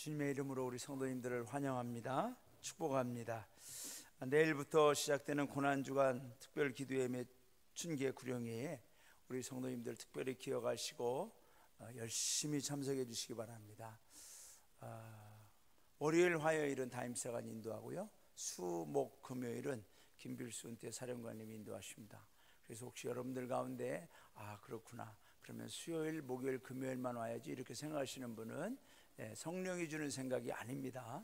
주님의 이름으로 우리 성도님들을 환영합니다. 축복합니다. 내일부터 시작되는 고난주간 특별 기도회의 춘계 구령회에 우리 성도님들 특별히 기억하시고 열심히 참석해 주시기 바랍니다. 월요일 화요일은 다임사관 인도하고요, 수, 목, 금요일은 김bil수 은퇴 사령관님이 인도하십니다. 그래서 혹시 여러분들 가운데 그렇구나, 그러면 수요일, 목요일, 금요일만 와야지 이렇게 생각하시는 분은 성령이 주는 생각이 아닙니다.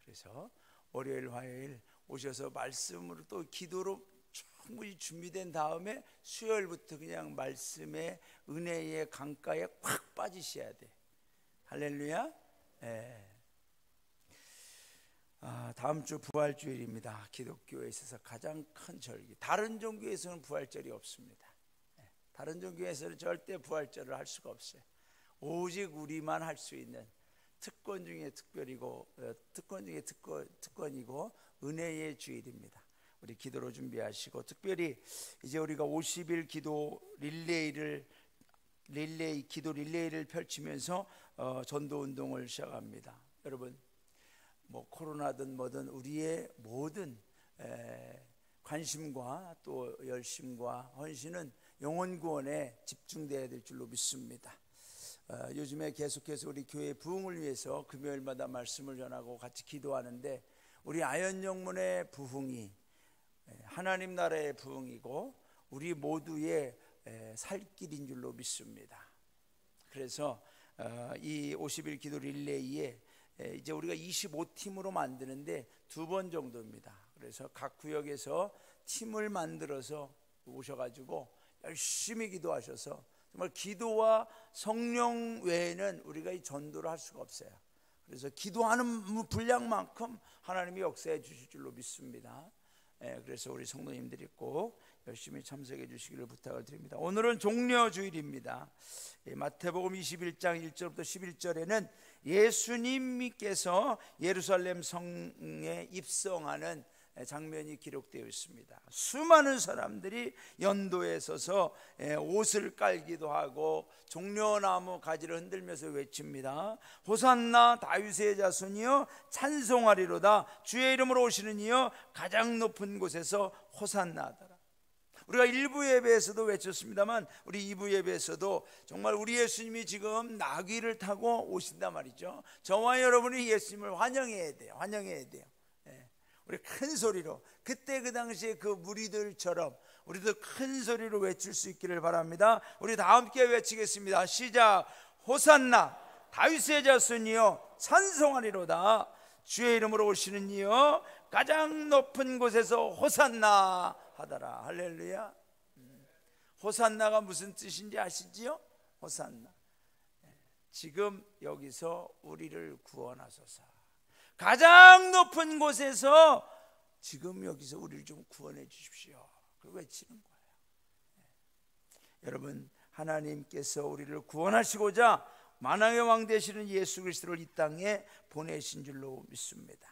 그래서 월요일, 화요일 오셔서 말씀으로 또 기도로 충분히 준비된 다음에 수요일부터 그냥 말씀의 은혜의 강가에 확 빠지셔야 돼. 할렐루야. 다음 주 부활주일입니다. 기독교에 있어서 가장 큰 절기. 다른 종교에서는 부활절이 없습니다. 다른 종교에서는 절대 부활절을 할 수가 없어요. 오직 우리만 할 수 있는 특권 중에 특별이고 특권 중에 특권이고 은혜의 주일입니다. 우리 기도로 준비하시고, 특별히 이제 우리가 50일 기도 기도 릴레이를 펼치면서 전도 운동을 시작합니다. 여러분, 뭐 코로나든 뭐든 우리의 모든 관심과 또 열심과 헌신은 영혼 구원에 집중되어야 될 줄로 믿습니다. 요즘에 계속해서 우리 교회 부흥을 위해서 금요일마다 말씀을 전하고 같이 기도하는데, 우리 아현영문의 부흥이 하나님 나라의 부흥이고 우리 모두의 살 길인 줄로 믿습니다. 그래서 이 50일 기도 릴레이에 이제 우리가 25팀으로 만드는데 2번 정도입니다. 그래서 각 구역에서 팀을 만들어서 오셔가지고 열심히 기도하셔서, 정말 기도와 성령 외에는 우리가 이 전도를 할 수가 없어요. 그래서 기도하는 분량만큼 하나님이 역사해 주실 줄로 믿습니다. 그래서 우리 성도님들이 꼭 열심히 참석해 주시기를 부탁을 드립니다. 오늘은 종려주일입니다. 마태복음 21장 1절부터 11절에는 예수님께서 예루살렘 성에 입성하는 장면이 기록되어 있습니다. 수많은 사람들이 연도에 서서 옷을 깔기도 하고 종려나무 가지를 흔들면서 외칩니다. 호산나 다윗의 자손이여 찬송하리로다, 주의 이름으로 오시는 이여 가장 높은 곳에서 호산나 하더라. 우리가 1부 예배에서도 외쳤습니다만 우리 2부 예배에서도 정말 우리 예수님이 지금 나귀를 타고 오신단 말이죠. 저와 여러분이 예수님을 환영해야 돼요. 환영해야 돼요. 우리 큰 소리로, 그때 그 당시에 그 무리들처럼 우리도 큰 소리로 외칠 수 있기를 바랍니다. 우리 다 함께 외치겠습니다. 시작. 호산나 다윗의 자손이여 찬송하리로다, 주의 이름으로 오시는 이여 가장 높은 곳에서 호산나 하더라. 할렐루야. 호산나가 무슨 뜻인지 아시지요? 호산나, 지금 여기서 우리를 구원하소서. 가장 높은 곳에서 지금 여기서 우리를 좀 구원해 주십시오. 그걸 외치는 거예요. 여러분, 하나님께서 우리를 구원하시고자 만왕의 왕 되시는 예수 그리스도를 이 땅에 보내신 줄로 믿습니다.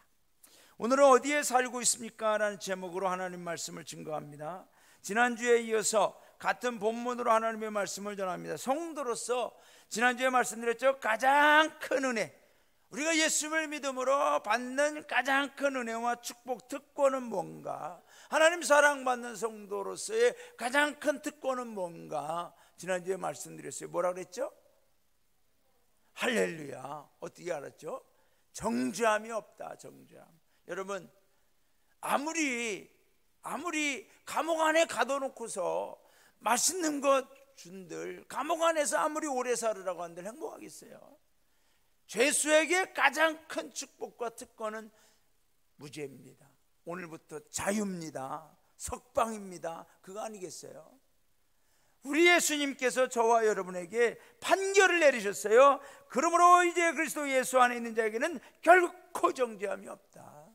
오늘은 어디에 살고 있습니까? 라는 제목으로 하나님 말씀을 증거합니다. 지난주에 이어서 같은 본문으로 하나님의 말씀을 전합니다. 성도로서 지난주에 말씀드렸죠. 가장 큰 은혜, 우리가 예수를 믿음으로 받는 가장 큰 은혜와 축복, 특권은 뭔가? 하나님 사랑받는 성도로서의 가장 큰 특권은 뭔가? 지난주에 말씀드렸어요. 뭐라 그랬죠? 할렐루야. 어떻게 알았죠? 정죄함이 없다. 정죄함. 여러분, 아무리 감옥 안에 가둬놓고서 맛있는 것 준들, 감옥 안에서 아무리 오래 살으라고 한들 행복하겠어요? 죄수에게 가장 큰 축복과 특권은 무죄입니다. 오늘부터 자유입니다. 석방입니다. 그거 아니겠어요? 우리 예수님께서 저와 여러분에게 판결을 내리셨어요. 그러므로 이제 그리스도 예수 안에 있는 자에게는 결코 정죄함이 없다.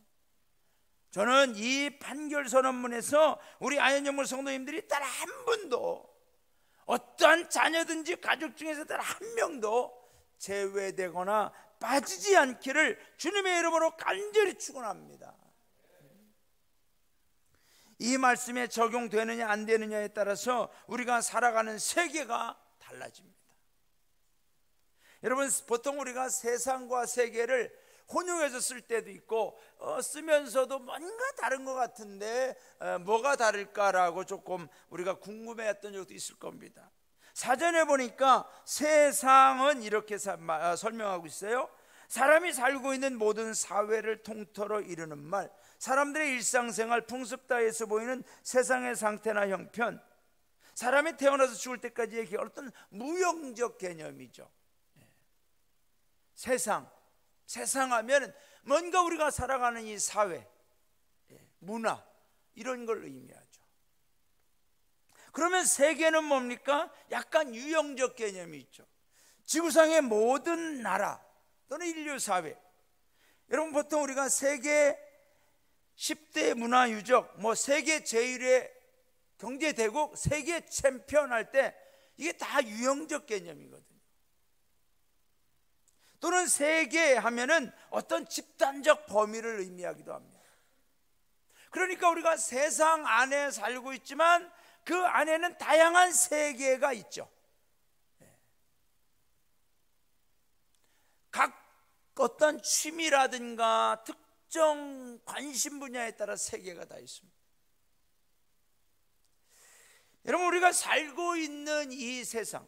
저는 이 판결 선언문에서 우리 아현영문 성도님들이 단 한 분도, 어떠한 자녀든지 가족 중에서 단 한 명도 제외되거나 빠지지 않기를 주님의 이름으로 간절히 축원합니다. 이 말씀에 적용되느냐 안 되느냐에 따라서 우리가 살아가는 세계가 달라집니다. 여러분, 보통 우리가 세상과 세계를 혼용해서 쓸 때도 있고 쓰면서도 뭔가 다른 것 같은데 뭐가 다를까라고 조금 우리가 궁금해했던 적도 있을 겁니다. 사전에 보니까 세상은 이렇게 설명하고 있어요. 사람이 살고 있는 모든 사회를 통틀어 이루는 말, 사람들의 일상생활, 풍습 따위에서 보이는 세상의 상태나 형편, 사람이 태어나서 죽을 때까지 얘기할 어떤 무형적 개념이죠. 세상 하면 뭔가 우리가 살아가는 이 사회, 문화, 이런 걸 의미하죠. 그러면 세계는 뭡니까? 약간 유형적 개념이 있죠. 지구상의 모든 나라 또는 인류 사회. 여러분, 보통 우리가 세계 10대 문화 유적, 세계 제1의 경제대국, 세계 챔피언 할 때 이게 다 유형적 개념이거든요. 또는 세계 하면은 어떤 집단적 범위를 의미하기도 합니다. 그러니까 우리가 세상 안에 살고 있지만 그 안에는 다양한 세계가 있죠. 각 어떤 취미라든가 특정 관심 분야에 따라 세계가 다 있습니다. 여러분, 우리가 살고 있는 이 세상,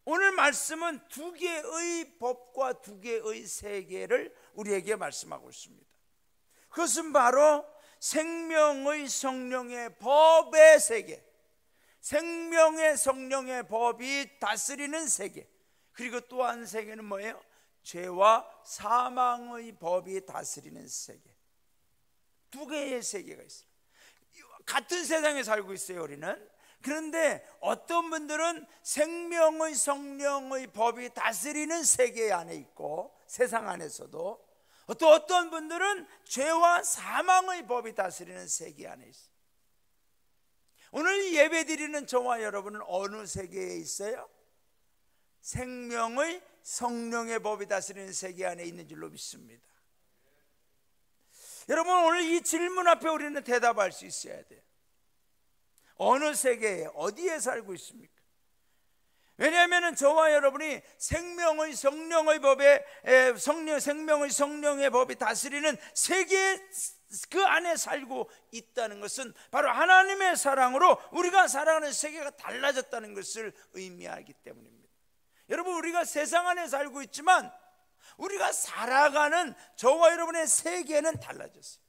오늘 말씀은 두 개의 법과 두 개의 세계를 우리에게 말씀하고 있습니다. 그것은 바로 생명의 성령의 법의 세계, 생명의 성령의 법이 다스리는 세계, 그리고 또 한 세계는 뭐예요? 죄와 사망의 법이 다스리는 세계. 두 개의 세계가 있어요. 같은 세상에 살고 있어요, 우리는. 그런데 어떤 분들은 생명의 성령의 법이 다스리는 세계 안에 있고, 세상 안에서도 또 어떤 분들은 죄와 사망의 법이 다스리는 세계 안에 있어요. 오늘 예배 드리는 저와 여러분은 어느 세계에 있어요? 생명의 성령의 법이 다스리는 세계 안에 있는 줄로 믿습니다. 여러분, 오늘 이 질문 앞에 우리는 대답할 수 있어야 돼요. 어느 세계에 어디에 살고 있습니까? 왜냐하면 저와 여러분이 생명의 성령의 법에 생명의 성령의 법이 다스리는 세계 그 안에 살고 있다는 것은 바로 하나님의 사랑으로 우리가 살아가는 세계가 달라졌다는 것을 의미하기 때문입니다. 여러분, 우리가 세상 안에 살고 있지만 우리가 살아가는 저와 여러분의 세계는 달라졌어요.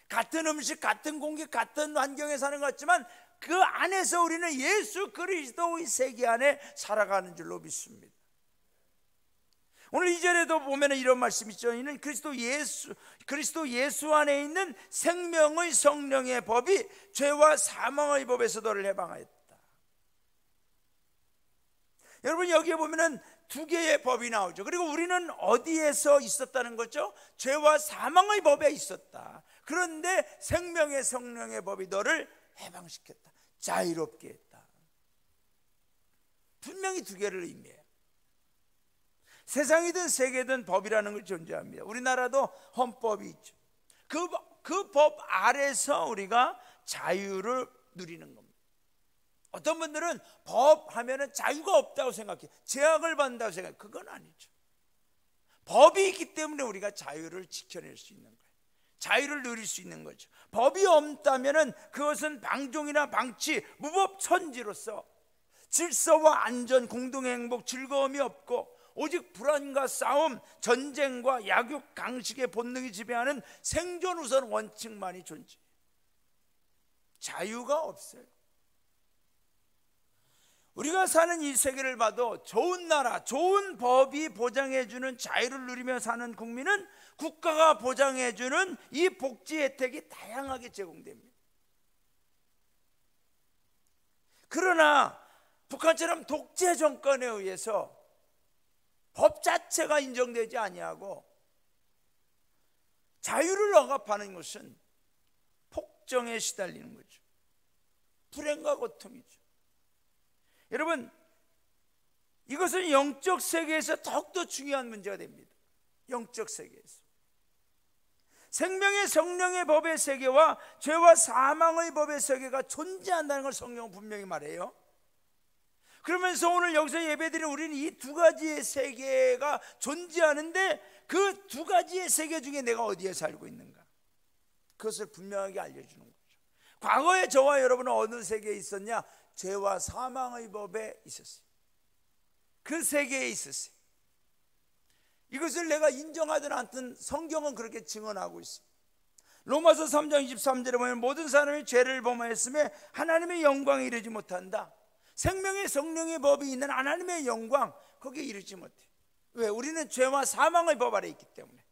같은 음식, 같은 공기, 같은 환경에 사는 것 같지만 그 안에서 우리는 예수 그리스도의 세계 안에 살아가는 줄로 믿습니다. 오늘 2절에도 보면 이런 말씀이 있죠. 이는 그리스도 예수 안에 있는 생명의 성령의 법이 죄와 사망의 법에서 너를 해방하였다. 여러분, 여기에 보면은 두 개의 법이 나오죠. 그리고 우리는 어디에서 있었다는 거죠? 죄와 사망의 법에 있었다. 그런데 생명의 성령의 법이 너를 해방시켰다, 자유롭게 했다. 분명히 두 개를 의미해요. 세상이든 세계든 법이라는 걸 존재합니다. 우리나라도 헌법이 있죠. 그 법 아래서 우리가 자유를 누리는 겁니다. 어떤 분들은 법 하면은 자유가 없다고 생각해요. 제약을 받는다고 생각해요. 그건 아니죠. 법이 있기 때문에 우리가 자유를 지켜낼 수 있는 거예요. 자유를 누릴 수 있는 거죠. 법이 없다면은 그것은 방종이나 방치, 무법천지로서 질서와 안전, 공동행복, 즐거움이 없고 오직 불안과 싸움, 전쟁과 약육, 강식의 본능이 지배하는 생존 우선 원칙만이 존재해요. 자유가 없어요. 우리가 사는 이 세계를 봐도 좋은 나라, 좋은 법이 보장해주는 자유를 누리며 사는 국민은 국가가 보장해주는 이 복지 혜택이 다양하게 제공됩니다. 그러나 북한처럼 독재 정권에 의해서 법 자체가 인정되지 아니하고 자유를 억압하는 것은 폭정에 시달리는 거죠. 불행과 고통이죠. 여러분, 이것은 영적 세계에서 더욱더 중요한 문제가 됩니다. 영적 세계에서 생명의 성령의 법의 세계와 죄와 사망의 법의 세계가 존재한다는 걸 성경은 분명히 말해요. 그러면서 오늘 여기서 예배드리는 우리는 이 두 가지의 세계가 존재하는데 그 두 가지의 세계 중에 내가 어디에 살고 있는가, 그것을 분명하게 알려주는 거죠. 과거에 저와 여러분은 어느 세계에 있었냐? 죄와 사망의 법에 있었어요. 그 세계에 있었어요. 이것을 내가 인정하든 않든 성경은 그렇게 증언하고 있습니다. 로마서 3장 23절에 보면 모든 사람이 죄를 범하였으며 하나님의 영광에 이르지 못한다. 생명의 성령의 법이 있는 하나님의 영광, 거기에 이르지 못해. 왜? 우리는 죄와 사망의 법 아래 있기 때문에.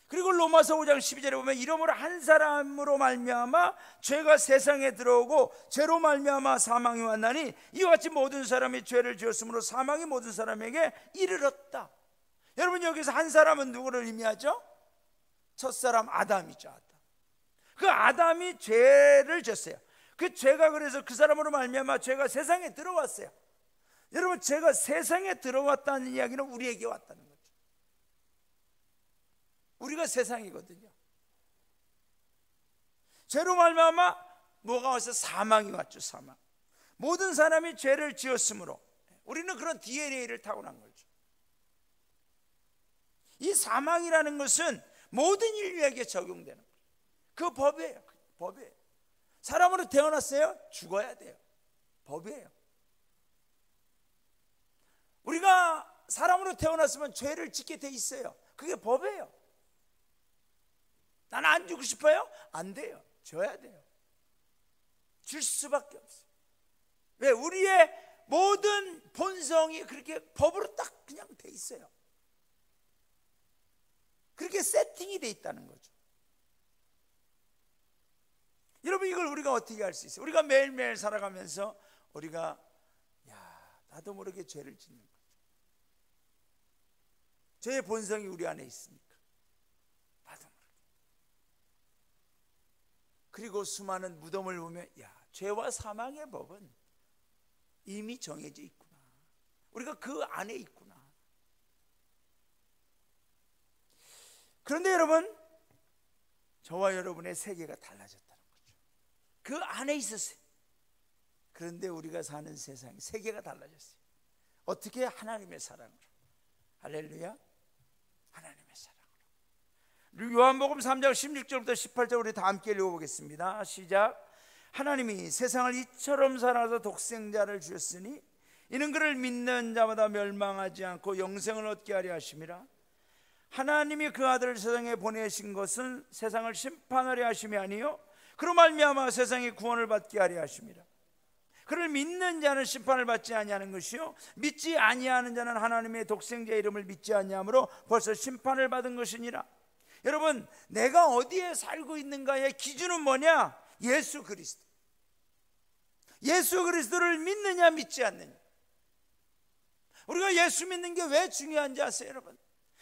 그리고 로마서 5장 12절에 보면 이러므로 한 사람으로 말미암아 죄가 세상에 들어오고 죄로 말미암아 사망이 왔나니 이와 같이 모든 사람이 죄를 지었으므로 사망이 모든 사람에게 이르렀다. 여러분, 여기서 한 사람은 누구를 의미하죠? 첫사람 아담이죠. 아담. 그 아담이 죄를 졌어요. 그 죄가, 그래서 그 사람으로 말미암아 죄가 세상에 들어왔어요. 여러분, 죄가 세상에 들어왔다는 이야기는 우리에게 왔다는 거죠. 우리가 세상이거든요. 죄로 말미암아 뭐가 와서 사망이 왔죠. 사망. 모든 사람이 죄를 지었으므로 우리는 그런 DNA를 타고난 거죠. 이 사망이라는 것은 모든 인류에게 적용되는 거예요. 그 법이에요. 법이에요. 사람으로 태어났어요. 죽어야 돼요. 법이에요. 우리가 사람으로 태어났으면 죄를 짓게 돼 있어요. 그게 법이에요. 나는 안 죽고 싶어요? 안 돼요. 져야 돼요. 질 수밖에 없어요. 왜? 우리의 모든 본성이 그렇게 법으로 딱 그냥 돼 있어요. 그렇게 세팅이 돼 있다는 거죠. 여러분, 이걸 우리가 어떻게 할 수 있어요? 우리가 매일매일 살아가면서 우리가 나도 모르게 죄를 짓는 거죠. 죄의 본성이 우리 안에 있으니까 나도 모르게. 그리고 수많은 무덤을 보면 죄와 사망의 법은 이미 정해져 있구나. 우리가 그 안에 있구나. 그런데 여러분, 저와 여러분의 세계가 달라졌다는 거죠. 그 안에 있었어요. 그런데 우리가 사는 세상, 세계가 달라졌어요. 어떻게? 하나님의 사랑으로. 할렐루야. 하나님의 사랑으로. 요한복음 3장 16절부터 18절 우리 다 함께 읽어보겠습니다. 시작. 하나님이 세상을 이처럼 사랑하사 독생자를 주셨으니 이는 그를 믿는 자마다 멸망하지 않고 영생을 얻게 하려 하심이라. 하나님이 그 아들을 세상에 보내신 것은 세상을 심판하려 하심이 아니요 그로 말미암아 세상이 구원을 받게 하려 하심이라. 그를 믿는 자는 심판을 받지 아니하는 것이요 믿지 아니하는 자는 하나님의 독생자의 이름을 믿지 아니하므로 벌써 심판을 받은 것이니라. 여러분, 내가 어디에 살고 있는가의 기준은 뭐냐? 예수 그리스도. 예수 그리스도를 믿느냐 믿지 않느냐. 우리가 예수 믿는 게 왜 중요한지 아세요, 여러분?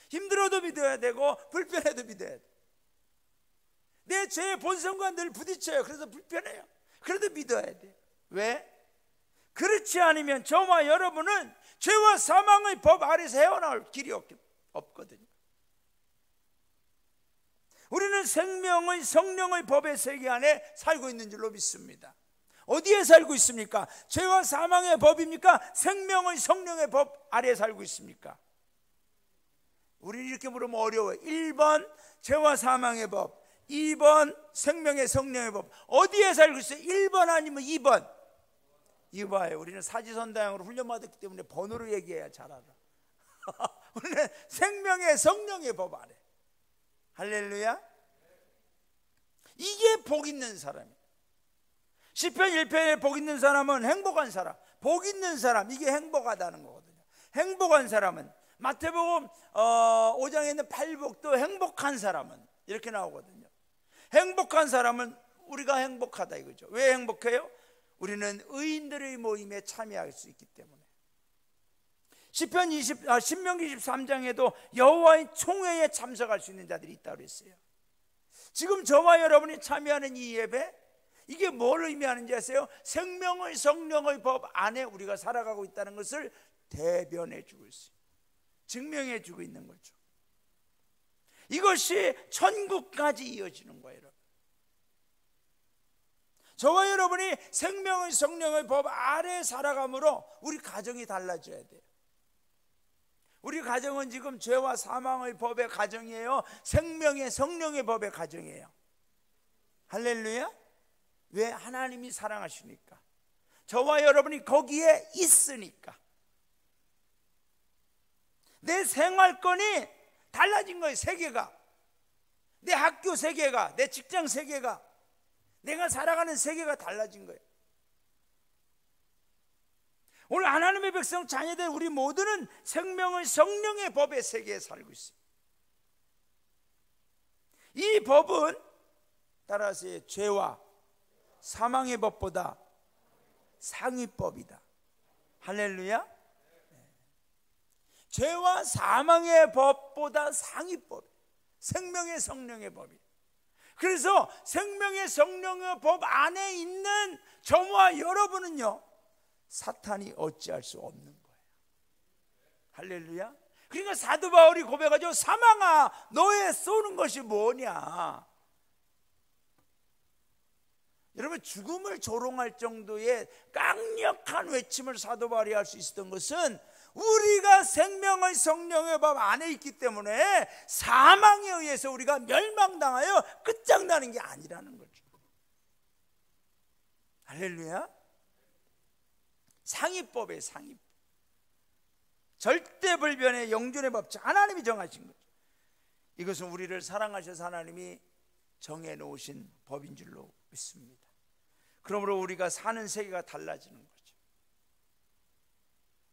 힘들어도 믿어야 되고 불편해도 믿어야 돼. 내 죄의 본성과 늘 부딪혀요. 그래서 불편해요. 그래도 믿어야 돼. 왜? 그렇지 않으면 저와 여러분은 죄와 사망의 법 아래서 헤어나올 길이 없거든요. 우리는 생명의 성령의 법의 세계 안에 살고 있는 줄로 믿습니다. 어디에 살고 있습니까? 죄와 사망의 법입니까? 생명의 성령의 법 아래에 살고 있습니까? 우리는 이렇게 물으면 어려워요. 1번 죄와 사망의 법, 2번 생명의 성령의 법. 어디에 살고 있어요? 1번 아니면 2번? 이봐요. 우리는 사지선다형으로 훈련받았기 때문에 번호로 얘기해야 잘 알아. 우리는 생명의 성령의 법 아래. 할렐루야. 이게 복 있는 사람이에요. 시편 1편에 복 있는 사람은 행복한 사람. 복 있는 사람, 이게 행복하다는 거거든요. 행복한 사람은 마태복음 5장에 있는 팔복도 행복한 사람은 이렇게 나오거든요. 행복한 사람은 우리가 행복하다 이거죠. 왜 행복해요? 우리는 의인들의 모임에 참여할 수 있기 때문에. 신명기 23장에도 여호와의 총회에 참석할 수 있는 자들이 있다고 그랬어요. 지금 저와 여러분이 참여하는 이 예배, 이게 뭘 의미하는지 아세요? 생명의 성령의 법 안에 우리가 살아가고 있다는 것을 대변해 주고 있어요. 증명해 주고 있는 거죠. 이것이 천국까지 이어지는 거예요, 여러분. 저와 여러분이 생명의 성령의 법 아래 살아감으로 우리 가정이 달라져야 돼요. 우리 가정은 지금 죄와 사망의 법의 가정이에요? 생명의 성령의 법의 가정이에요? 할렐루야. 왜? 하나님이 사랑하시니까, 저와 여러분이 거기에 있으니까. 내 생활권이 달라진 거예요. 세계가, 내 학교 세계가, 내 직장 세계가, 내가 살아가는 세계가 달라진 거예요. 오늘 하나님의 백성 자녀들 우리 모두는 생명의 성령의 법의 세계에 살고 있어요. 이 법은 따라서 죄와 사망의 법보다 상위법이다. 할렐루야. 죄와 사망의 법보다 상위법, 생명의 성령의 법이. 그래서 생명의 성령의 법 안에 있는 저와 여러분은요, 사탄이 어찌할 수 없는 거예요. 할렐루야. 그러니까 사도 바울이 고백하죠. 사망아, 너의 쏘는 것이 뭐냐. 여러분, 죽음을 조롱할 정도의 강력한 외침을 사도 바울이 할 수 있었던 것은 우리가 생명의 성령의 법 안에 있기 때문에 사망에 의해서 우리가 멸망당하여 끝장나는 게 아니라는 거죠. 할렐루야. 상위법의 상위법, 절대불변의 영존의 법칙, 하나님이 정하신 거죠. 이것은 우리를 사랑하셔서 하나님이 정해놓으신 법인 줄로 믿습니다. 그러므로 우리가 사는 세계가 달라지는 거죠.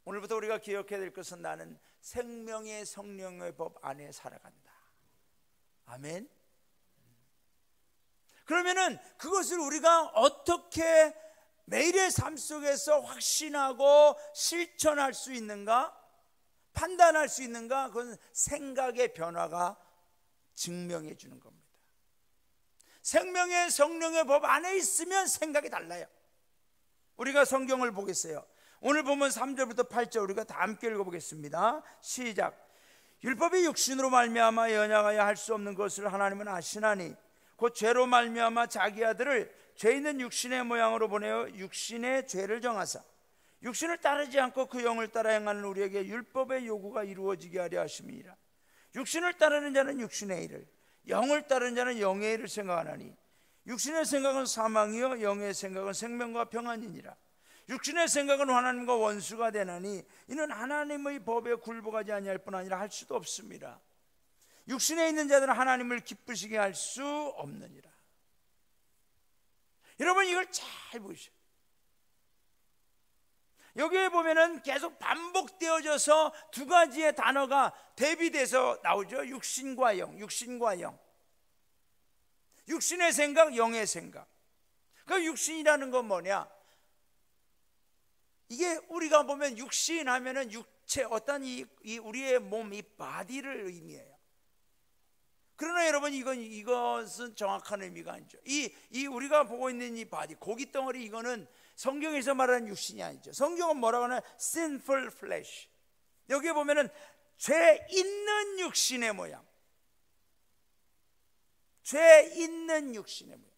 오늘부터 우리가 기억해야 될 것은 나는 생명의 성령의 법 안에 살아간다. 아멘. 그러면은 그것을 우리가 어떻게 매일의 삶 속에서 확신하고 실천할 수 있는가, 판단할 수 있는가? 그건 생각의 변화가 증명해 주는 겁니다. 생명의 성령의 법 안에 있으면 생각이 달라요. 우리가 성경을 보겠어요. 오늘 보면 3절부터 8절 우리가 다 함께 읽어보겠습니다. 시작. 율법이 육신으로 말미암아 연약하여 할 수 없는 것을 하나님은 아시나니 곧 죄로 말미암아 자기 아들을 죄 있는 육신의 모양으로 보내어 육신의 죄를 정하사 육신을 따르지 않고 그 영을 따라 행하는 우리에게 율법의 요구가 이루어지게 하려 하심이니라. 육신을 따르는 자는 육신의 일을, 영을 따르는 자는 영의 일을 생각하나니 육신의 생각은 사망이요 영의 생각은 생명과 평안이니라. 육신의 생각은 하나님과 원수가 되나니 이는 하나님의 법에 굴복하지 아니할 뿐 아니라 할 수도 없습니다. 육신에 있는 자들은 하나님을 기쁘시게 할 수 없느니라. 여러분, 이걸 잘 보시죠. 여기에 보면은 계속 반복되어져서 두 가지의 단어가 대비돼서 나오죠. 육신과 영, 육신과 영. 육신의 생각, 영의 생각. 그 육신이라는 건 뭐냐? 이게 우리가 보면 육신 하면은 육체, 어떤 이 우리의 몸, 이 바디를 의미해요. 그러나 여러분, 이것은 정확한 의미가 아니죠. 이 우리가 보고 있는 이 바디, 고기 덩어리, 이거는 성경에서 말하는 육신이 아니죠. 성경은 뭐라고 하나? sinful flesh. 여기에 보면은 죄 있는 육신의 모양. 죄 있는 육신의 모양.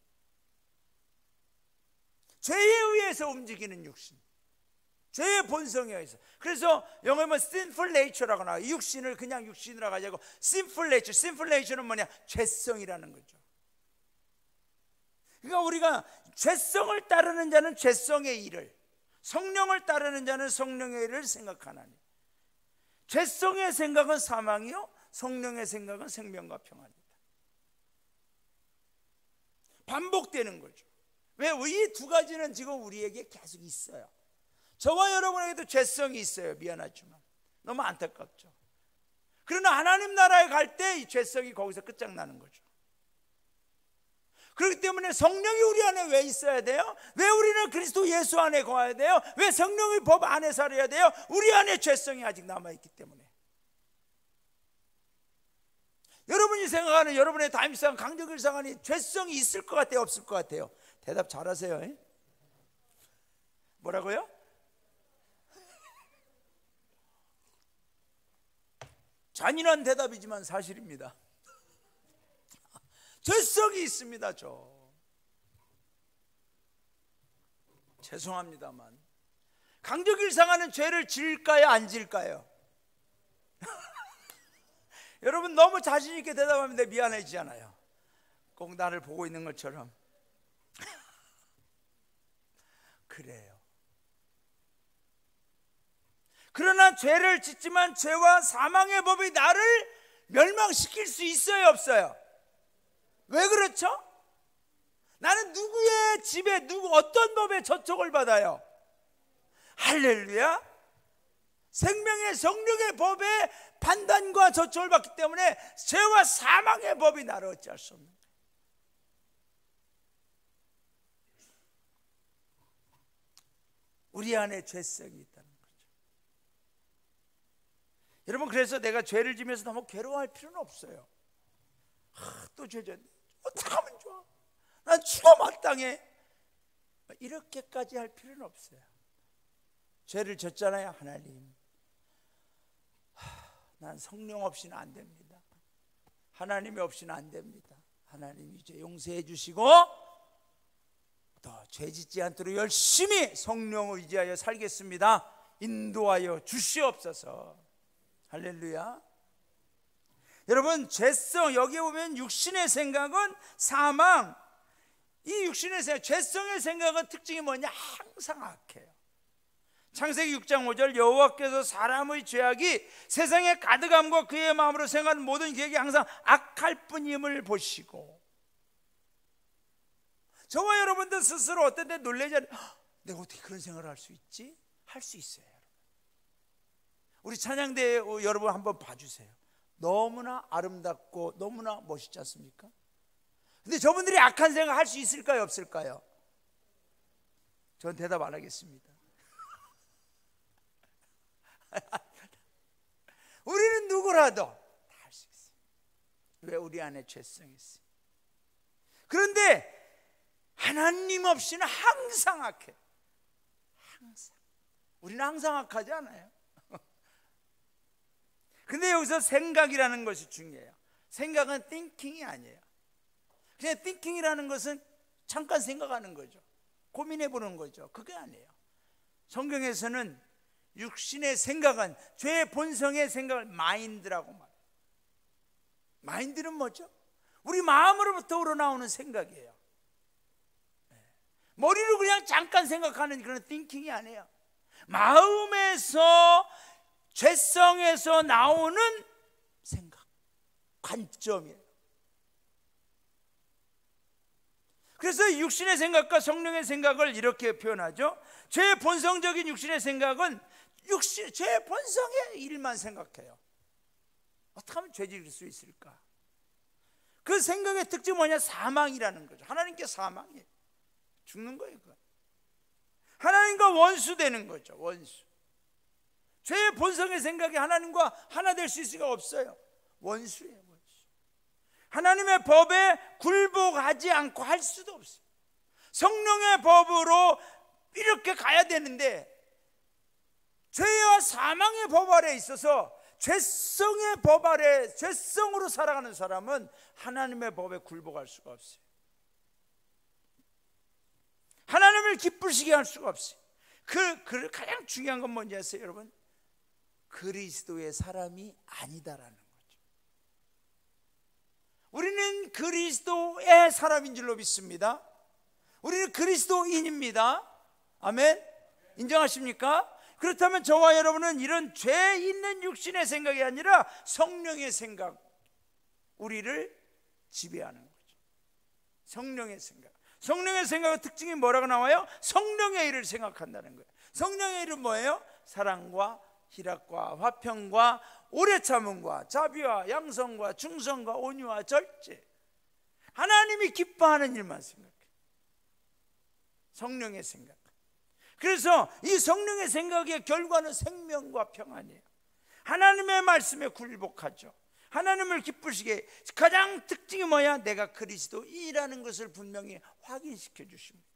죄에 의해서 움직이는 육신. 죄의 본성에 의해서. 그래서 영어에 보면 sinful nature라고 나와요. 육신을 그냥 육신이라고 하지 않고 sinful nature. sinful nature는 뭐냐? 죄성이라는 거죠. 그러니까 우리가 죄성을 따르는 자는 죄성의 일을, 성령을 따르는 자는 성령의 일을 생각하나니 죄성의 생각은 사망이요 성령의 생각은 생명과 평안이다. 반복되는 거죠. 왜? 이 두 가지는 지금 우리에게 계속 있어요. 저와 여러분에게도 죄성이 있어요. 미안하지만 너무 안타깝죠. 그러나 하나님 나라에 갈 때 이 죄성이 거기서 끝장나는 거죠. 그렇기 때문에 성령이 우리 안에 왜 있어야 돼요? 왜 우리는 그리스도 예수 안에 거해야 돼요? 왜 성령의 법 안에 살아야 돼요? 우리 안에 죄성이 아직 남아있기 때문에. 여러분이 생각하는 여러분의 담임상, 강정일상안이 죄성이 있을 것 같아요? 없을 것 같아요? 대답 잘하세요. 뭐라고요? 잔인한 대답이지만 사실입니다. 죄성이 있습니다. 죄송합니다만 강적일상하는 죄를 지을까요, 안 지을까요? 여러분 너무 자신 있게 대답하면 내 미안해지지 않아요? 꼭 나를 보고 있는 것처럼. 그래요. 그러나 죄를 짓지만 죄와 사망의 법이 나를 멸망시킬 수 있어요, 없어요? 왜 그렇죠? 나는 누구의 집에 어떤 법에 저촉을 받아요? 할렐루야. 생명의 성령의 법에 판단과 저촉을 받기 때문에 죄와 사망의 법이 나를 어찌할 수 없는 거예요. 우리 안에 죄성이 있다는 거죠. 여러분, 그래서 내가 죄를 지면서 너무 괴로워할 필요는 없어요. 또 죄졌네, 어떻게 하면 좋아, 난 죽어 마땅해, 이렇게까지 할 필요는 없어요. 죄를 졌잖아요. 하나님, 난 성령 없이는 안 됩니다. 하나님이 없이는 안 됩니다. 하나님 이제 용서해 주시고 또 죄 짓지 않도록 열심히 성령을 의지하여 살겠습니다. 인도하여 주시옵소서. 할렐루야. 여러분, 죄성, 여기에 보면 육신의 생각은 사망. 이 육신의 생각, 죄성의 생각은 특징이 뭐냐? 항상 악해요. 창세기 6장 5절, 여호와께서 사람의 죄악이 세상에 가득함과 그의 마음으로 생각하는 모든 계획이 항상 악할 뿐임을 보시고, 저와 여러분들 스스로 어떤 때 놀라지 않아요? 내가 어떻게 그런 생각을 할 수 있지? 할 수 있어요. 우리 찬양대 여러분 한번 봐주세요. 너무나 아름답고 너무나 멋있지 않습니까? 근데 저분들이 악한 생각 할 수 있을까요, 없을까요? 전 대답 안 하겠습니다. 우리는 누구라도 다 할 수 있어요. 왜? 우리 안에 죄성이 있어요. 그런데 하나님 없이는 항상 악해. 항상. 우리는 항상 악하지 않아요. 근데 여기서 생각이라는 것이 중요해요. 생각은 thinking이 아니에요. 그냥 thinking이라는 것은 잠깐 생각하는 거죠. 고민해보는 거죠. 그게 아니에요. 성경에서는 육신의 생각은, 죄의 본성의 생각을 마인드라고 말해요. 마인드는 뭐죠? 우리 마음으로부터 우러나오는 생각이에요. 머리로 그냥 잠깐 생각하는 그런 thinking이 아니에요. 마음에서, 죄성에서 나오는 생각, 관점이에요. 그래서 육신의 생각과 성령의 생각을 이렇게 표현하죠. 죄의 본성적인 육신의 생각은 죄의 본성의 일만 생각해요. 어떻게 하면 죄 지을 수 있을까? 그 생각의 특징이 뭐냐? 사망이라는 거죠. 하나님께 사망이에요. 죽는 거예요. 그건. 하나님과 원수되는 거죠. 원수. 죄의 본성의 생각이 하나님과 하나 될 수 있을 수가 없어요. 원수예요, 원수. 하나님의 법에 굴복하지 않고 할 수도 없어요. 성령의 법으로 이렇게 가야 되는데, 죄와 사망의 법 아래에 있어서 죄성의 법 아래, 죄성으로 살아가는 사람은 하나님의 법에 굴복할 수가 없어요. 하나님을 기쁘시게 할 수가 없어요. 가장 중요한 건 뭔지 아세요, 여러분? 그리스도의 사람이 아니다라는 거죠. 우리는 그리스도의 사람인 줄로 믿습니다. 우리는 그리스도인입니다. 아멘? 인정하십니까? 그렇다면 저와 여러분은 이런 죄 있는 육신의 생각이 아니라 성령의 생각, 우리를 지배하는 거죠. 성령의 생각. 성령의 생각의 특징이 뭐라고 나와요? 성령의 일을 생각한다는 거예요. 성령의 일은 뭐예요? 사랑과 희락과 화평과 오래 참음과 자비와 양성과 충성과 온유와 절제. 하나님이 기뻐하는 일만 생각해요. 성령의 생각. 그래서 이 성령의 생각의 결과는 생명과 평안이에요. 하나님의 말씀에 굴복하죠. 하나님을 기쁘시게. 가장 특징이 뭐야? 내가 그리스도인이라는 것을 분명히 확인시켜 주십니다.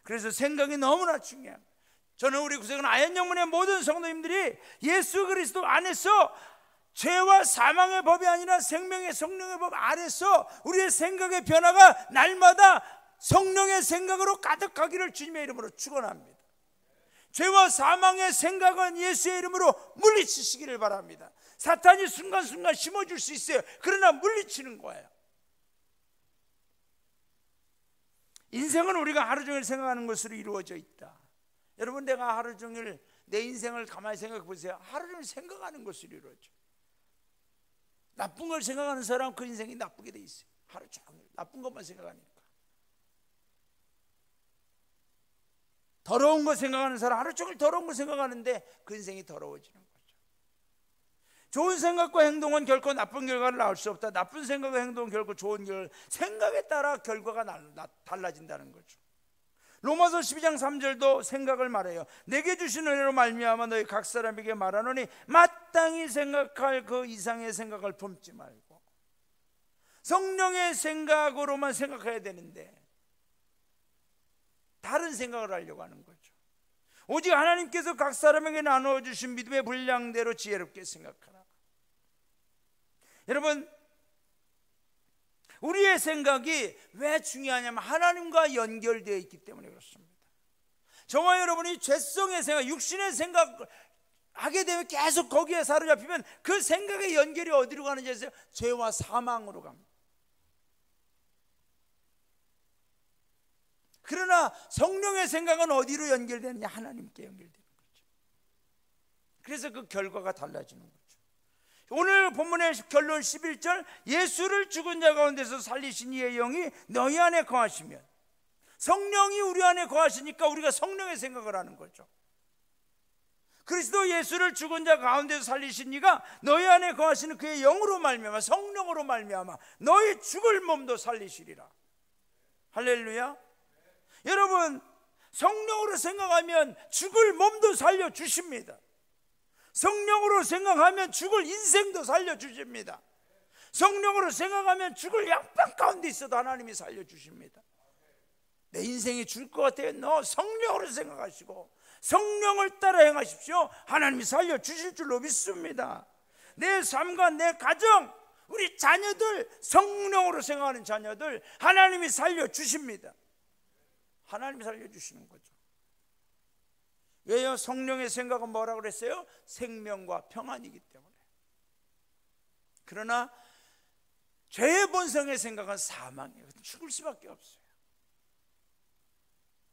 그래서 생각이 너무나 중요합니다. 저는 우리 구세군 아현영문의 모든 성도님들이 예수 그리스도 안에서 죄와 사망의 법이 아니라 생명의 성령의 법 아래서 우리의 생각의 변화가 날마다 성령의 생각으로 가득하기를 주님의 이름으로 축원합니다. 죄와 사망의 생각은 예수의 이름으로 물리치시기를 바랍니다. 사탄이 순간순간 심어줄 수 있어요. 그러나 물리치는 거예요. 인생은 우리가 하루 종일 생각하는 것으로 이루어져 있다. 여러분, 내가 하루 종일 내 인생을 가만히 생각해 보세요. 하루 종일 생각하는 것으로 이루어져. 나쁜 걸 생각하는 사람은 그 인생이 나쁘게 돼 있어요. 하루 종일 나쁜 것만 생각하니까. 더러운 거 생각하는 사람 하루 종일 더러운 거 생각하는데 그 인생이 더러워지는 거죠. 좋은 생각과 행동은 결코 나쁜 결과를 낳을 수 없다. 나쁜 생각과 행동은 결코 좋은 결과, 생각에 따라 결과가 달라진다는 거죠. 로마서 12장 3절도 생각을 말해요. 내게 주신 은혜로 말미암아 너희 각 사람에게 말하노니 마땅히 생각할 그 이상의 생각을 품지 말고. 성령의 생각으로만 생각해야 되는데 다른 생각을 하려고 하는 거죠. 오직 하나님께서 각 사람에게 나누어 주신 믿음의 분량대로 지혜롭게 생각하라. 여러분, 우리의 생각이 왜 중요하냐면 하나님과 연결되어 있기 때문에 그렇습니다. 저와 여러분이 죄성의 생각, 육신의 생각을 하게 되면 계속 거기에 사로잡히면 그 생각의 연결이 어디로 가는지 아세요? 죄와 사망으로 갑니다. 그러나 성령의 생각은 어디로 연결되느냐? 하나님께 연결되는 거죠. 그래서 그 결과가 달라지는 거죠. 오늘 본문의 결론 11절, 예수를 죽은 자 가운데서 살리신 이의 영이 너희 안에 거하시면, 성령이 우리 안에 거하시니까 우리가 성령의 생각을 하는 거죠. 그리스도 예수를 죽은 자 가운데서 살리신 이가 너희 안에 거하시는 그의 영으로 말미암아, 성령으로 말미암아 너희 죽을 몸도 살리시리라. 할렐루야. 여러분, 성령으로 생각하면 죽을 몸도 살려주십니다. 성령으로 생각하면 죽을 인생도 살려주십니다. 성령으로 생각하면 죽을 양방 가운데 있어도 하나님이 살려주십니다. 내 인생이 죽을 것 같아요. 너 성령으로 생각하시고 성령을 따라 행하십시오. 하나님이 살려주실 줄로 믿습니다. 내 삶과 내 가정, 우리 자녀들, 성령으로 생각하는 자녀들 하나님이 살려주십니다. 하나님이 살려주시는 거죠. 왜요? 성령의 생각은 뭐라고 그랬어요? 생명과 평안이기 때문에. 그러나 죄의 본성의 생각은 사망이에요. 죽을 수밖에 없어요.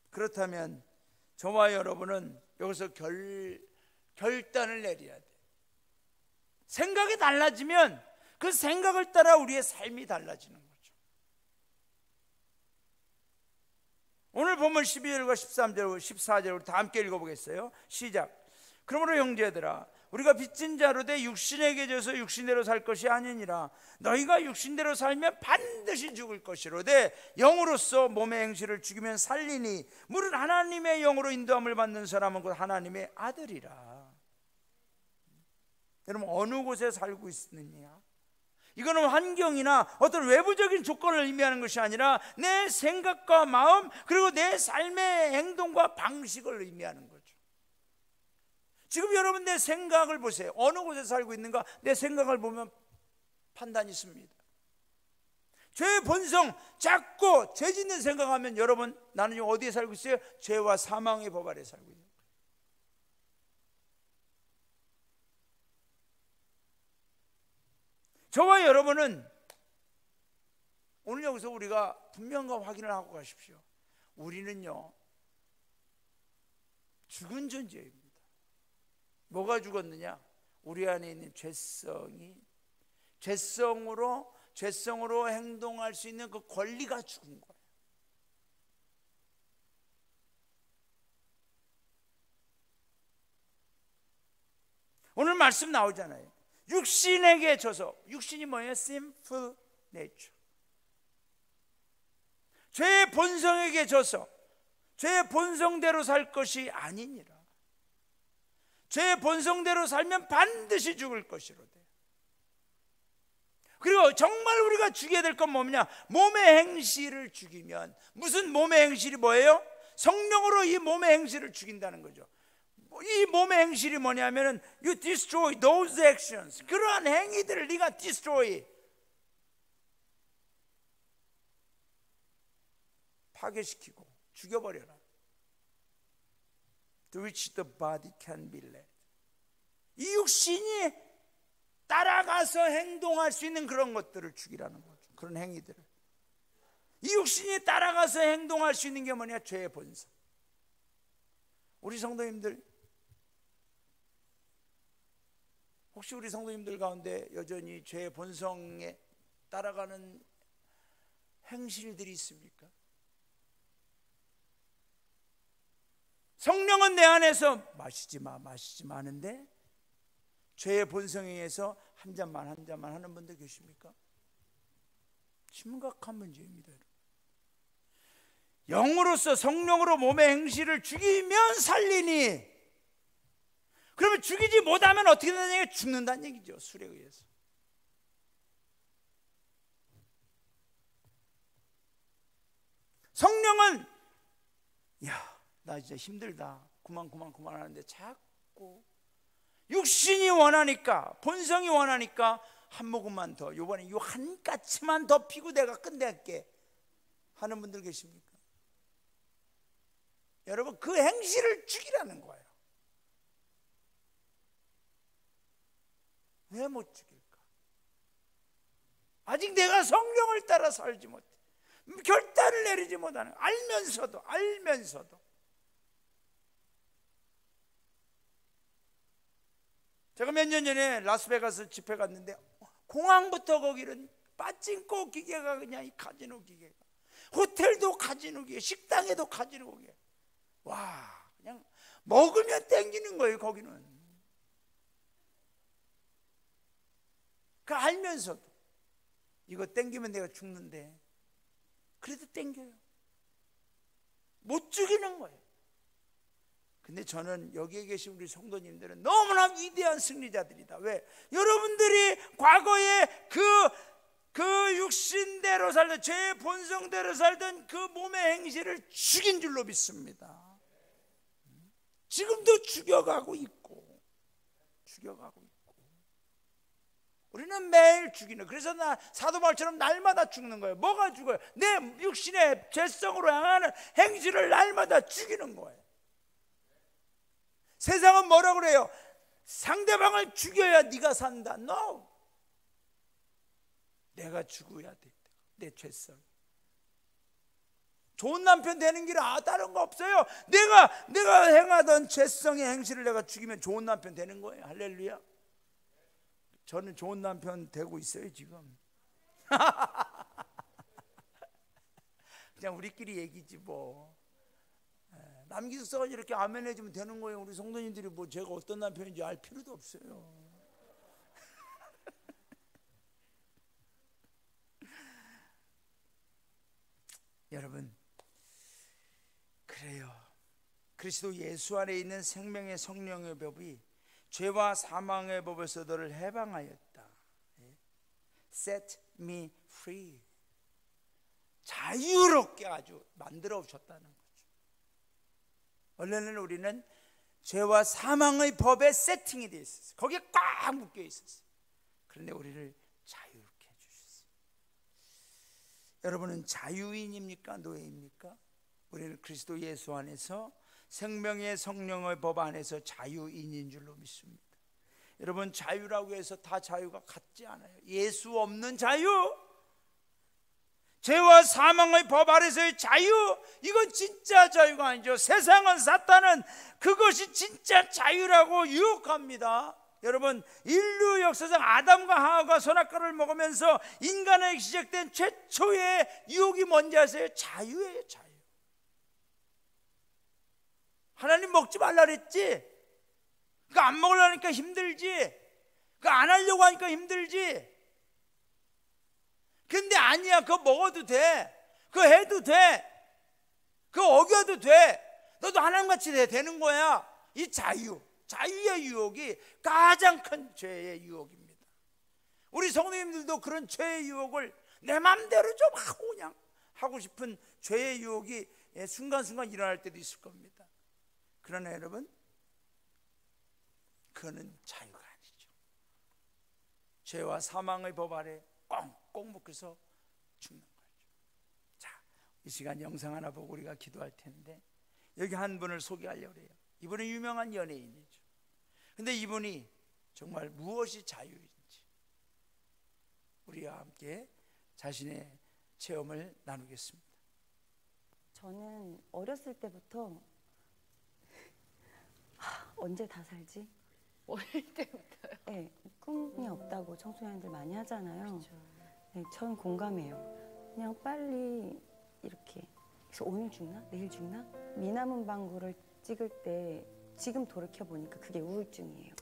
그렇다면 저와 여러분은 여기서 결단을 내려야 돼요. 생각이 달라지면 그 생각을 따라 우리의 삶이 달라지는 거죠. 오늘 본문 12절과 13절, 14절 우리 다 함께 읽어보겠어요. 시작. 그러므로 형제들아, 우리가 빚진 자로 돼 육신에게 져서 육신대로 살 것이 아니니라. 너희가 육신대로 살면 반드시 죽을 것이로되 영으로서 몸의 행실을 죽이면 살리니 무릇 하나님의 영으로 인도함을 받는 사람은 곧 하나님의 아들이라. 여러분, 어느 곳에 살고 있느냐? 이거는 환경이나 어떤 외부적인 조건을 의미하는 것이 아니라 내 생각과 마음, 그리고 내 삶의 행동과 방식을 의미하는 거죠. 지금 여러분 내 생각을 보세요. 어느 곳에 살고 있는가? 내 생각을 보면 판단이 있습니다. 죄의 본성, 자꾸 죄 짓는 생각하면 여러분, 나는 지금 어디에 살고 있어요? 죄와 사망의 법 아래 살고 있는 거예요. 저와 여러분은 오늘 여기서 우리가 분명과 확인을 하고 가십시오. 우리는요, 죽은 존재입니다. 뭐가 죽었느냐? 우리 안에 있는 죄성으로 행동할 수 있는 그 권리가 죽은 거예요. 오늘 말씀 나오잖아요. 육신에게 져서, 육신이 뭐예요? Sinful nature. 죄의 본성에게 져서 죄의 본성대로 살 것이 아니니라. 죄의 본성대로 살면 반드시 죽을 것이로되. 그리고 정말 우리가 죽여야 될 건 뭐냐? 몸의 행실을 죽이면, 무슨 몸의 행실이 뭐예요? 성령으로 이 몸의 행실을 죽인다는 거죠. 이 몸의 행실이 뭐냐면은 you destroy those actions. 그러한 행위들을 네가 destroy, 파괴시키고 죽여버려라. To which the body can be led. 이 육신이 따라가서 행동할 수 있는 그런 것들을 죽이라는 거죠. 그런 행위들을. 이 육신이 따라가서 행동할 수 있는 게 뭐냐? 죄의 본성. 우리 성도님들, 혹시 우리 성도님들 가운데 여전히 죄의 본성에 따라가는 행실들이 있습니까? 성령은 내 안에서 마시지 마 하는데 죄의 본성에 의해서 한 잔만 하는 분들 계십니까? 심각한 문제입니다. 영으로서 성령으로 몸의 행실을 죽이면 살리니, 그러면 죽이지 못하면 어떻게 되는 얘기가 죽는다는 얘기죠. 술에 의해서. 성령은 나 진짜 힘들다 그만 하는데 자꾸 육신이 원하니까, 본성이 원하니까 한 모금만 더, 요번에 요 한 까치만 더 피고 내가 끝낼게 하는 분들 계십니까? 여러분, 그 행실을 죽이라는 거예요. 왜 못 죽일까? 아직 내가 성령을 따라 살지 못해, 결단을 내리지 못하는, 알면서도 제가 몇 년 전에 라스베가스 집회 갔는데 공항부터 거기는 빠찡코 기계가, 그냥 이 카지노 기계가, 호텔도 카지노 기계, 식당에도 카지노 기계. 와, 그냥 먹으면 땡기는 거예요. 거기는. 그 알면서도 이거 땡기면 내가 죽는데 그래도 땡겨요. 못 죽이는 거예요. 근데 저는 여기에 계신 우리 성도님들은 너무나 위대한 승리자들이다. 왜? 여러분들이 과거에 그 육신대로 살던, 죄의 본성대로 살던 그 몸의 행실을 죽인 줄로 믿습니다. 지금도 죽여가고 있고 우리는 매일 죽이는. 그래서 나 사도 바울처럼 날마다 죽는 거예요. 뭐가 죽어요? 내 육신의 죄성으로 향하는 행실을 날마다 죽이는 거예요. 세상은 뭐라고 그래요? 상대방을 죽여야 네가 산다. No. 내가 죽어야 돼. 내 죄성. 좋은 남편 되는 길은 다른 거 없어요. 내가 행하던 죄성의 행실을 내가 죽이면 좋은 남편 되는 거예요. 할렐루야. 저는 좋은 남편 되고 있어요 지금. 그냥 우리끼리 얘기지 뭐. 남기숙사가 이렇게 아멘 해주면 되는 거예요. 우리 성도님들이 뭐 제가 어떤 남편인지 알 필요도 없어요. 여러분, 그래요. 그리스도 예수 안에 있는 생명의 성령의 법이 죄와 사망의 법에서 너를 해방하였다. Set me free. 자유롭게 아주 만들어 오셨다는 거죠. 원래는 우리는 죄와 사망의 법에 세팅이 되어 있었어요. 거기에 꽉 묶여 있었어요. 그런데 우리를 자유롭게 해주셨어요. 여러분은 자유인입니까? 노예입니까? 우리는 그리스도 예수 안에서 생명의 성령의 법 안에서 자유인인 줄로 믿습니다. 여러분, 자유라고 해서 다 자유가 같지 않아요. 예수 없는 자유, 죄와 사망의 법 아래서의 자유, 이건 진짜 자유가 아니죠. 세상은, 사탄은 그것이 진짜 자유라고 유혹합니다. 여러분, 인류 역사상 아담과 하와가 선악과를 먹으면서 인간에게 시작된 최초의 유혹이 뭔지 아세요? 자유예요. 자유. 하나님 먹지 말라 그랬지. 그거 안 먹으려니까 힘들지. 그거 안 하려고 하니까 힘들지. 근데 아니야, 그거 먹어도 돼. 그거 해도 돼. 그거 어겨도 돼. 너도 하나님같이 되는 거야. 이 자유의 유혹이 가장 큰 죄의 유혹입니다. 우리 성도님들도 그런 죄의 유혹을 내 맘대로 좀 하고 그냥 하고 싶은 죄의 유혹이 순간순간 일어날 때도 있을 겁니다. 그러나 여러분, 그거는 자유가 아니죠. 죄와 사망의 법 아래 꽁꽁 묶여서 죽는 거죠. 자, 이 시간 영상 하나 보고 우리가 기도할 텐데, 여기 한 분을 소개하려고 해요. 이분은 유명한 연예인이죠. 근데 이분이 정말 무엇이 자유인지 우리와 함께 자신의 체험을 나누겠습니다. 저는 어렸을 때부터 언제 다 살지? 어릴 때부터요? 네, 꿈이 없다고 청소년들 많이 하잖아요. 네, 전 공감해요. 그냥 빨리 이렇게 그래서 오늘 죽나? 내일 죽나? 미남은 방구를 찍을 때 지금 돌이켜보니까 그게 우울증이에요.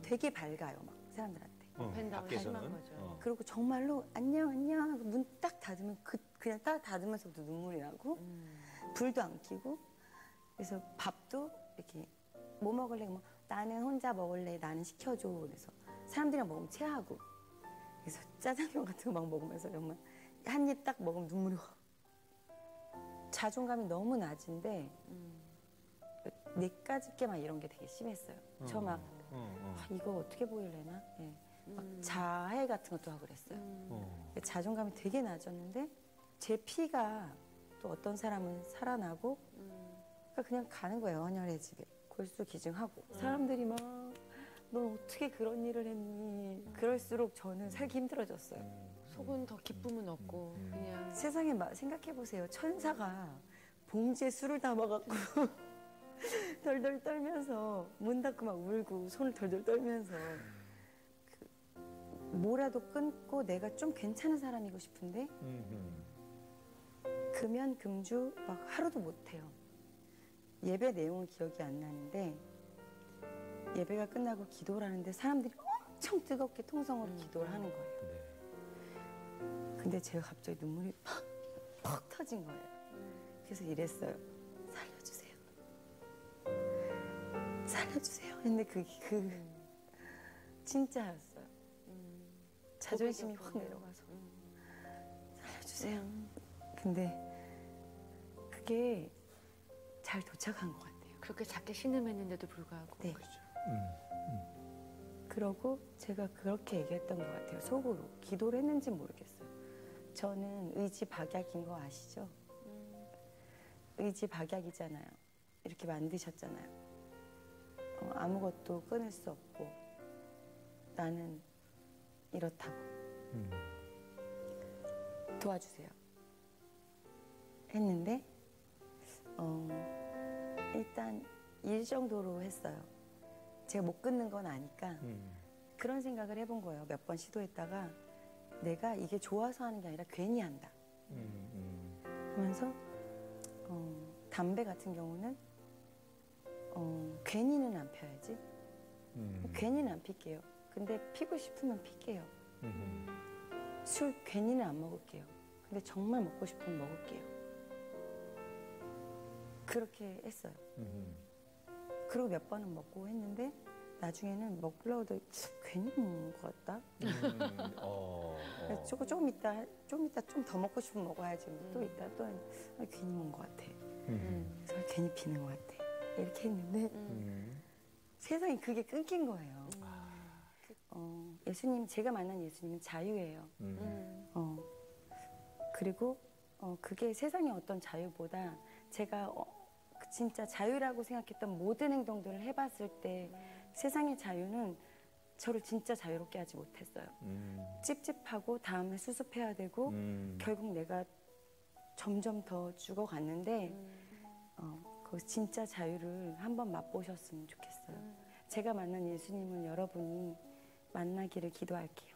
되게 밝아요, 막 사람들한테. 팬다고 심한 거죠. 그리고 정말로 안녕 안녕 하고 문 딱 닫으면 그냥 딱 닫으면서부터 눈물이 나고 불도 안 켜고, 그래서 밥도 이렇게 뭐 먹을래? 뭐 나는 혼자 먹을래. 나는 시켜줘. 그래서 사람들이랑 먹으면 체하고, 그래서 짜장면 같은 거 막 먹으면서 정말 한 입 딱 먹으면 눈물이 확. 자존감이 너무 낮은데 내까짓 게 막 이런 게 되게 심했어요. 저 막 이거 어떻게 보이려나? 예. 막 자해 같은 것도 하고 그랬어요. 자존감이 되게 낮았는데 제 피가 또 어떤 사람은 살아나고 그러니까 그냥 가는 거예요. 헌혈의 집에 골수 기증하고 사람들이 막 넌 어떻게 그런 일을 했니? 그럴수록 저는 살기 힘들어졌어요. 속은 더 기쁨은 없고 그냥 세상에 생각해 보세요. 천사가 봉지에 술을 담아갖고 덜덜 떨면서 문 닫고 막 울고 손을 덜덜 떨면서 뭐라도 끊고 내가 좀 괜찮은 사람이고 싶은데 금연 금주 막 하루도 못해요. 예배 내용은 기억이 안 나는데 예배가 끝나고 기도를 하는데 사람들이 엄청 뜨겁게 통성으로 기도를 하는 거예요. 근데 제가 갑자기 눈물이 팍 터진 거예요. 그래서 이랬어요. 살려주세요. 살려주세요. 근데 그게 진짜였어요. 자존심이 확 내려가서 살려주세요. 근데 그게 잘 도착한 것 같아요. 그렇게 작게 신음했는데도 불구하고. 네. 그러고 제가 그렇게 얘기했던 것 같아요. 속으로. 기도를 했는지 모르겠어요. 저는 의지 박약인 거 아시죠? 의지 박약이잖아요. 이렇게 만드셨잖아요. 아무것도 끊을 수 없고 나는 이렇다고. 도와주세요. 했는데 일단 일 정도로 했어요. 제가 못 끊는 건 아니까 그런 생각을 해본 거예요. 몇 번 시도했다가 내가 이게 좋아서 하는 게 아니라 괜히 한다 하면서 담배 같은 경우는 괜히는 안 펴야지. 괜히는 안 필게요. 근데 피고 싶으면 필게요. 술 괜히는 안 먹을게요. 근데 정말 먹고 싶으면 먹을게요. 그렇게 했어요. 그리고 몇 번은 먹고 했는데 나중에는 먹으려고 괜히 먹는 것 같다. 조금 있다 좀 더 먹고 싶으면 먹어야지. 또 있다 또 괜히 먹는 것 같아. 그래서 괜히 피는 것 같아. 이렇게 했는데 세상에 그게 끊긴 거예요. 예수님, 제가 만난 예수님은 자유예요. 그리고 그게 세상의 어떤 자유보다 제가 진짜 자유라고 생각했던 모든 행동들을 해봤을 때 세상의 자유는 저를 진짜 자유롭게 하지 못했어요. 찝찝하고 다음에 수습해야 되고 결국 내가 점점 더 죽어갔는데 그 진짜 자유를 한번 맛보셨으면 좋겠어요. 제가 만난 예수님은 여러분이 만나기를 기도할게요.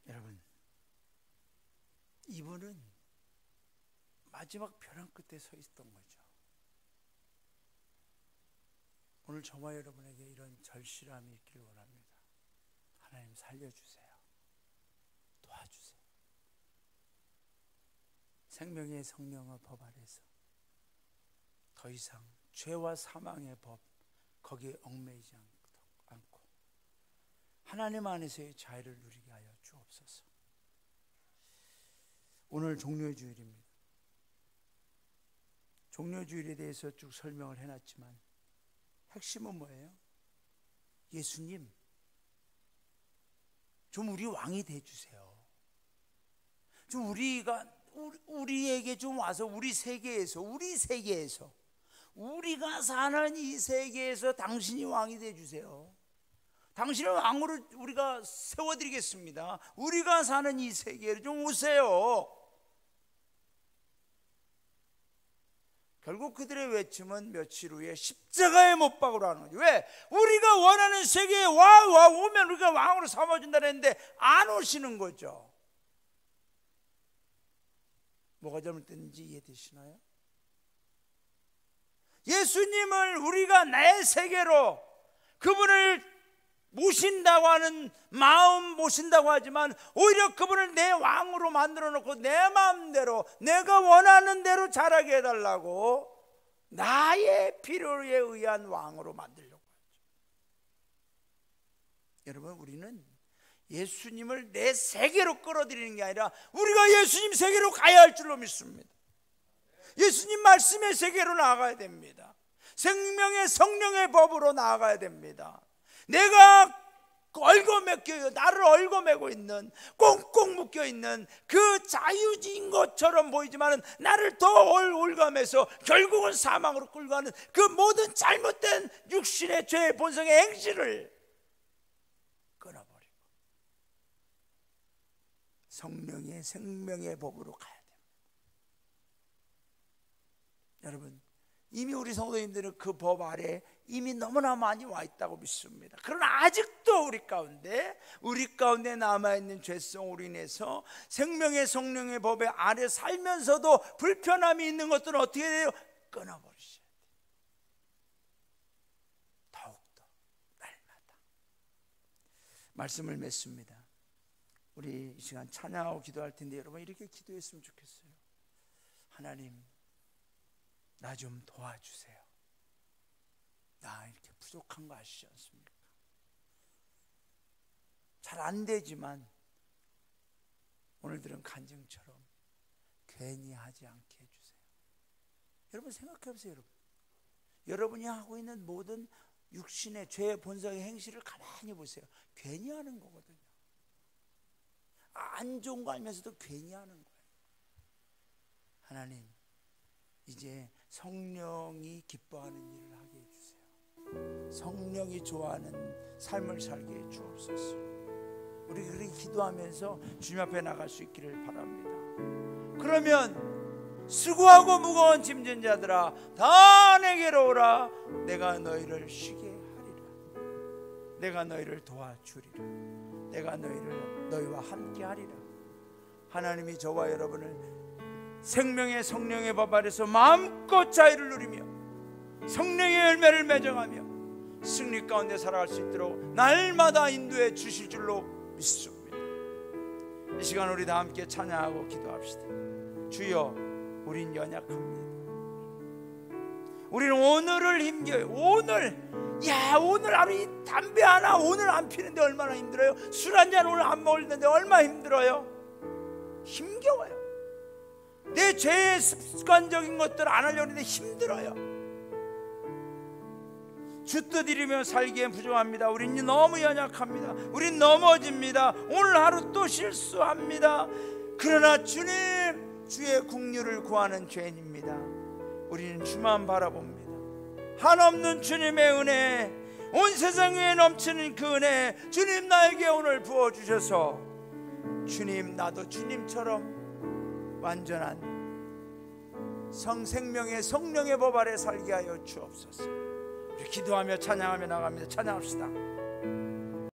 여러분, 이분은 마지막 벼랑 끝에 서 있던 거죠. 오늘 저와 여러분에게 이런 절실함이 있기를 원합니다. 하나님 살려주세요. 도와주세요. 생명의 성령의 법 아래서 더 이상 죄와 사망의 법 거기에 얽매이지 않고 하나님 안에서의 자유를 누리게 하여 주옵소서. 오늘 종료주일입니다. 종료주일에 대해서 쭉 설명을 해놨지만 핵심은 뭐예요? 예수님, 좀 우리 왕이 돼주세요. 좀 우리에게 좀 와서 우리 세계에서 우리가 사는 이 세계에서 당신이 왕이 돼주세요. 당신을 왕으로 우리가 세워드리겠습니다. 우리가 사는 이 세계로 좀 오세요. 결국 그들의 외침은 며칠 후에 십자가에 못 박으러 하는 거죠. 왜? 우리가 원하는 세계에 오면 우리가 왕으로 삼아준다 했는데 안 오시는 거죠. 뭐가 잘못됐는지 이해되시나요? 예수님을 우리가 내 세계로 그분을 모신다고 하는 마음 모신다고 하지만 오히려 그분을 내 왕으로 만들어 놓고 내 마음대로 내가 원하는 대로 자라게 해달라고 나의 필요에 의한 왕으로 만들려고 하죠. 여러분, 우리는 예수님을 내 세계로 끌어들이는 게 아니라 우리가 예수님 세계로 가야 할 줄로 믿습니다. 예수님 말씀의 세계로 나아가야 됩니다. 생명의 성령의 법으로 나아가야 됩니다. 내가 나를 얽어매고 있는, 꽁꽁 묶여있는 그 자유인 것처럼 보이지만 나를 더 올가매서 결국은 사망으로 끌고 가는 그 모든 잘못된 육신의 죄의 본성의 행실을 끊어버리고 성령의 생명의 법으로 가야 됩니다. 여러분, 이미 우리 성도님들은 그 법 아래 이미 너무나 많이 와 있다고 믿습니다. 그러나 아직도 우리 가운데 남아있는 죄성으로 인해서 생명의 성령의 법의 아래 살면서도 불편함이 있는 것들은 어떻게 돼요? 끊어버리셔야 돼요. 더욱더 날마다 말씀을 맺습니다. 우리 이 시간 찬양하고 기도할 텐데 여러분 이렇게 기도했으면 좋겠어요. 하나님, 나 좀 도와주세요. 나 이렇게 부족한 거 아시지 않습니까? 잘 안 되지만 오늘 들은 간증처럼 괜히 하지 않게 해주세요. 여러분 생각해 보세요. 여러분이 하고 있는 모든 육신의 죄의 본성의 행실을 가만히 보세요. 괜히 하는 거거든요. 안 좋은 거 알면서도 괜히 하는 거예요. 하나님, 이제 성령이 기뻐하는 일을 하게 해주세요. 성령이 좋아하는 삶을 살게 해 주옵소서. 우리 그렇게 기도하면서 주님 앞에 나갈 수 있기를 바랍니다. 그러면 수고하고 무거운 짐진 자들아 다 내게로 오라. 내가 너희를 쉬게 하리라. 내가 너희를 도와주리라. 내가 너희와 함께 하리라. 하나님이 저와 여러분을 생명의 성령의 법 아래서 마음껏 자유를 누리며 성령의 열매를 맺어가며 승리 가운데 살아갈 수 있도록 날마다 인도해 주실 줄로 믿습니다. 이 시간 우리 다 함께 찬양하고 기도합시다. 주여, 우린 연약합니다. 우리는 오늘을 힘겨요. 오늘 하루 이 담배 하나 오늘 안 피는데 얼마나 힘들어요. 술 한 잔 오늘 안 먹는데 얼마나 힘들어요. 힘겨워요. 내 죄의 습관적인 것들 안 하려고 하는데 힘들어요. 주뜻 이루며 살기엔 부족합니다. 우린 너무 연약합니다. 우린 넘어집니다. 오늘 하루 또 실수합니다. 그러나 주님, 주의 긍휼을 구하는 죄인입니다. 우리는 주만 바라봅니다. 한없는 주님의 은혜, 온 세상 위에 넘치는 그 은혜, 주님 나에게 오늘 부어주셔서 주님, 나도 주님처럼 완전한 생명의 성령의 법 아래 살게 하여 주옵소서. 우리 기도하며 찬양하며 나갑니다. 찬양합시다.